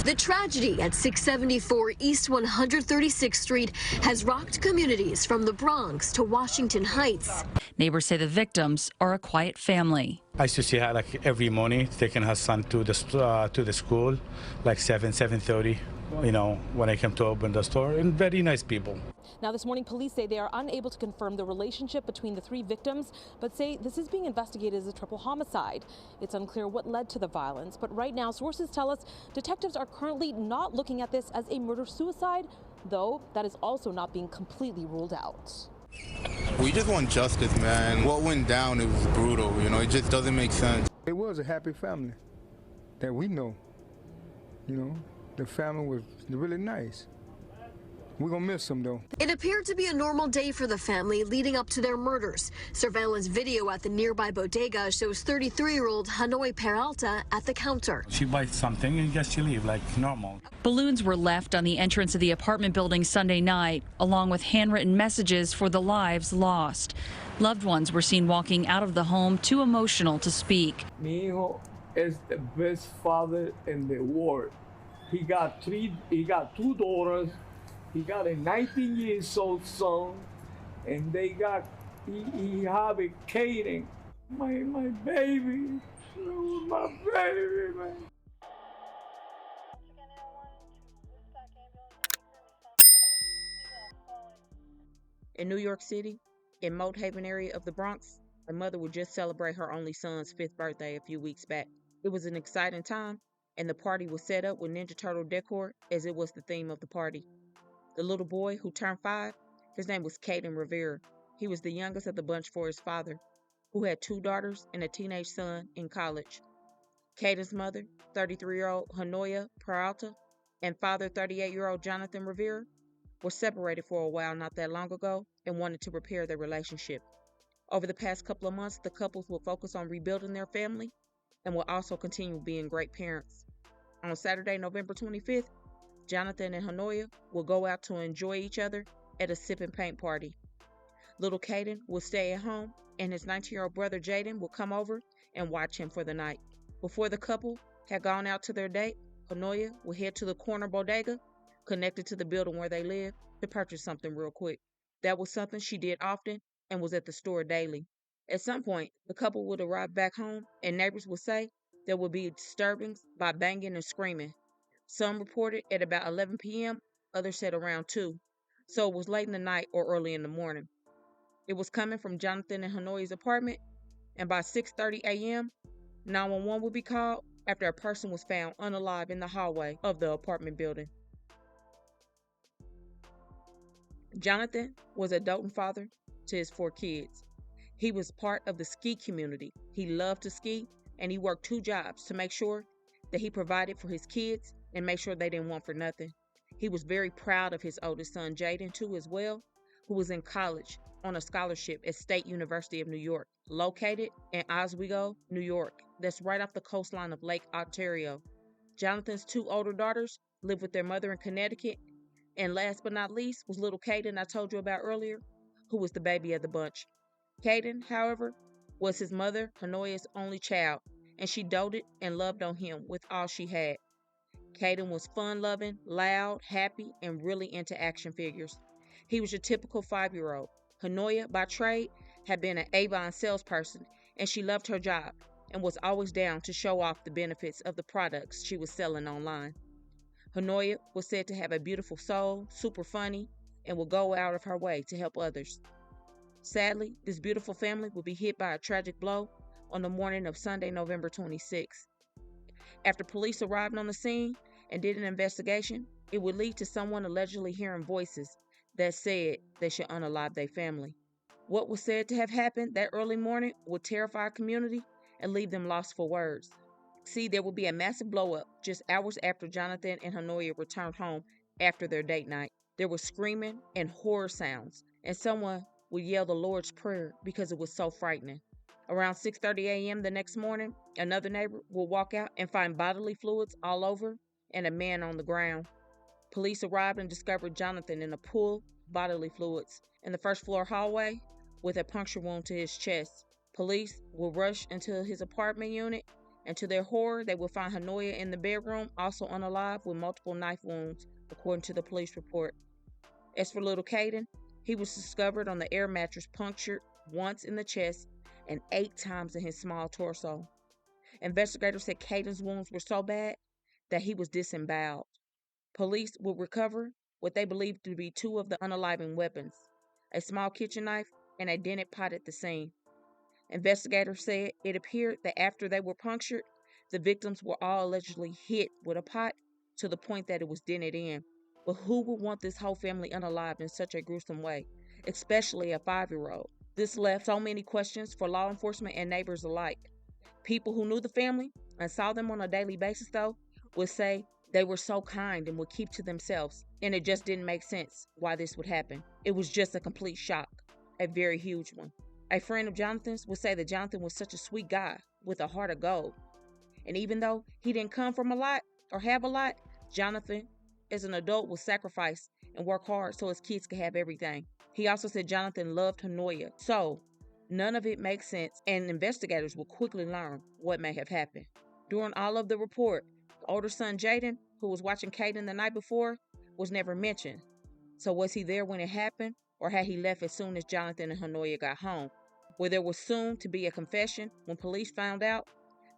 The tragedy at 674 East 136th Street has rocked communities from the Bronx to Washington Heights. Neighbors say the victims are a quiet family. I used to see her like every morning taking her son to the school, like 7:30. You know, when I came to open the store, and very nice people. Now, this morning, police say they are unable to confirm the relationship between the three victims, but say this is being investigated as a triple homicide. It's unclear what led to the violence, but right now, sources tell us detectives are currently not looking at this as a murder-suicide, though that is also not being completely ruled out. We just want justice, man. What went down, it was brutal, you know, it just doesn't make sense. It was a happy family that we know, you know. The family was really nice. We're gonna miss them, though. It appeared to be a normal day for the family leading up to their murders. Surveillance video at the nearby bodega shows 33-year-old Hanoi Peralta at the counter. She buys something and just she leave like normal. Balloons were left on the entrance of the apartment building Sunday night, along with handwritten messages for the lives lost. Loved ones were seen walking out of the home too emotional to speak. Mi hijo is the best father in the world. He got two daughters. He got a 19-year-old son, and he have a Kaden, my baby, my baby, man. In New York City, in Moat Haven area of the Bronx, a mother would just celebrate her only son's 5th birthday a few weeks back. It was an exciting time, and the party was set up with Ninja Turtle decor as it was the theme of the party. The little boy who turned 5, his name was Caden Rivera. He was the youngest of the bunch for his father, who had 2 daughters and a teenage son in college. Caden's mother, 33-year-old Hanoya Peralta, and father, 38-year-old Jonathan Rivera, were separated for a while not that long ago and wanted to repair their relationship. Over the past couple of months, the couples will focus on rebuilding their family and will also continue being great parents. On Saturday, November 25th, Jonathan and Hanoya will go out to enjoy each other at a sip and paint party. Little Caden will stay at home, and his 19-year-old brother Jaden will come over and watch him for the night. Before the couple had gone out to their date, Hanoya will head to the corner bodega connected to the building where they live to purchase something real quick. That was something she did often and was at the store daily. At some point, the couple would arrive back home, and neighbors would say there would be disturbance by banging and screaming. Some reported at about 11 p.m., others said around 2, so it was late in the night or early in the morning. It was coming from Jonathan and Hanoya's apartment, and by 6:30 a.m., 911 would be called after a person was found unalive in the hallway of the apartment building. Jonathan was a doting father to his 4 kids. He was part of the ski community. He loved to ski, and he worked 2 jobs to make sure that he provided for his kids and make sure they didn't want for nothing. He was very proud of his oldest son, Jaden, too, as well, who was in college on a scholarship at State University of New York, located in Oswego, New York. That's right off the coastline of Lake Ontario. Jonathan's 2 older daughters live with their mother in Connecticut. And last but not least was little Caden I told you about earlier, who was the baby of the bunch. Caden, however, was his mother, Hanoya's only child, and she doted and loved on him with all she had. Caden was fun-loving, loud, happy, and really into action figures. He was your typical 5-year-old. Hanoya, by trade, had been an Avon salesperson, and she loved her job and was always down to show off the benefits of the products she was selling online. Hanoya was said to have a beautiful soul, super funny, and will go out of her way to help others. Sadly, this beautiful family would be hit by a tragic blow on the morning of Sunday, November 26th. After police arrived on the scene and did an investigation, it would lead to someone allegedly hearing voices that said they should unalive their family. What was said to have happened that early morning would terrify our community and leave them lost for words. See, there would be a massive blow-up just hours after Jonathan and Hanoya returned home after their date night. There was screaming and horror sounds, and someone would yell the Lord's Prayer because it was so frightening. Around 6:30 a.m. the next morning, another neighbor will walk out and find bodily fluids all over and a man on the ground. Police arrived and discovered Jonathan in a pool of bodily fluids in the first floor hallway with a puncture wound to his chest. Police will rush into his apartment unit And to their horror, they would find Hanoya in the bedroom, also unalive with multiple knife wounds, according to the police report. As for little Caden, he was discovered on the air mattress, punctured once in the chest and 8 times in his small torso. Investigators said Caden's wounds were so bad that he was disemboweled. Police would recover what they believed to be 2 of the unaliving weapons, a small kitchen knife and a dented pot at the scene. Investigators said it appeared that after they were punctured, the victims were all allegedly hit with a pot to the point that it was dented in. But who would want this whole family unalived in such a gruesome way, especially a 5-year-old? This left so many questions for law enforcement and neighbors alike. People who knew the family and saw them on a daily basis, though, would say they were so kind and would keep to themselves, and it just didn't make sense why this would happen. It was just a complete shock, a very huge one. A friend of Jonathan's would say that Jonathan was such a sweet guy with a heart of gold. And even though he didn't come from a lot or have a lot, Jonathan, as an adult, would sacrifice and work hard so his kids could have everything. He also said Jonathan loved Hanoya. So none of it makes sense, and investigators will quickly learn what may have happened. During all of the report, the older son Jaden, who was watching Caden the night before, was never mentioned. So was he there when it happened, or had he left as soon as Jonathan and Hanoya got home? Where there was soon to be a confession when police found out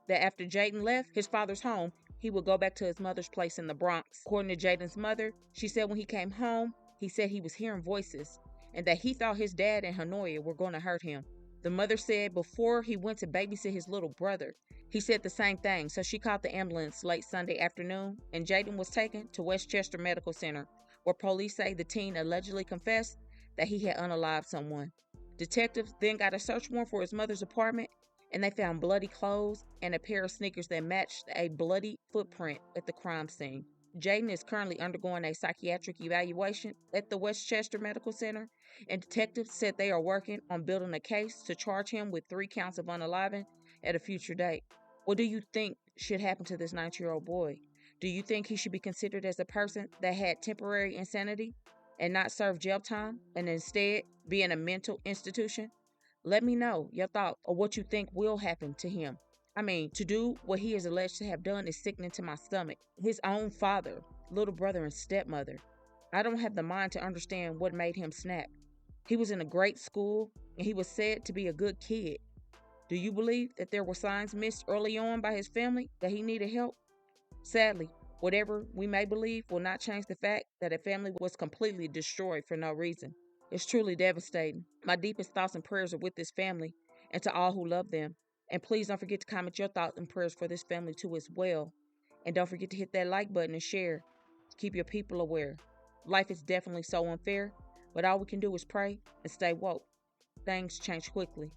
that after Jaden left his father's home, he would go back to his mother's place in the Bronx. According to Jaden's mother, she said when he came home, he said he was hearing voices and that he thought his dad and Hanoya were going to hurt him. The mother said before he went to babysit his little brother, he said the same thing, so she called the ambulance late Sunday afternoon, and Jaden was taken to Westchester Medical Center, where police say the teen allegedly confessed that he had unalived someone. Detectives then got a search warrant for his mother's apartment, and they found bloody clothes and a pair of sneakers that matched a bloody footprint at the crime scene. Jaden is currently undergoing a psychiatric evaluation at the Westchester Medical Center, and detectives said they are working on building a case to charge him with 3 counts of unaliving at a future date. What do you think should happen to this 9-year-old boy? Do you think he should be considered as a person that had temporary insanity and not serve jail time and instead be in a mental institution? Let me know your thoughts or what you think will happen to him. I mean, to do what he is alleged to have done is sickening to my stomach. His own father, little brother, and stepmother. I don't have the mind to understand what made him snap. He was in a great school, and he was said to be a good kid. Do you believe that there were signs missed early on by his family that he needed help? Sadly, whatever we may believe will not change the fact that a family was completely destroyed for no reason. It's truly devastating. My deepest thoughts and prayers are with this family and to all who love them. And please don't forget to comment your thoughts and prayers for this family too as well. And don't forget to hit that like button and share to keep your people aware. Life is definitely so unfair, but all we can do is pray and stay woke. Things change quickly.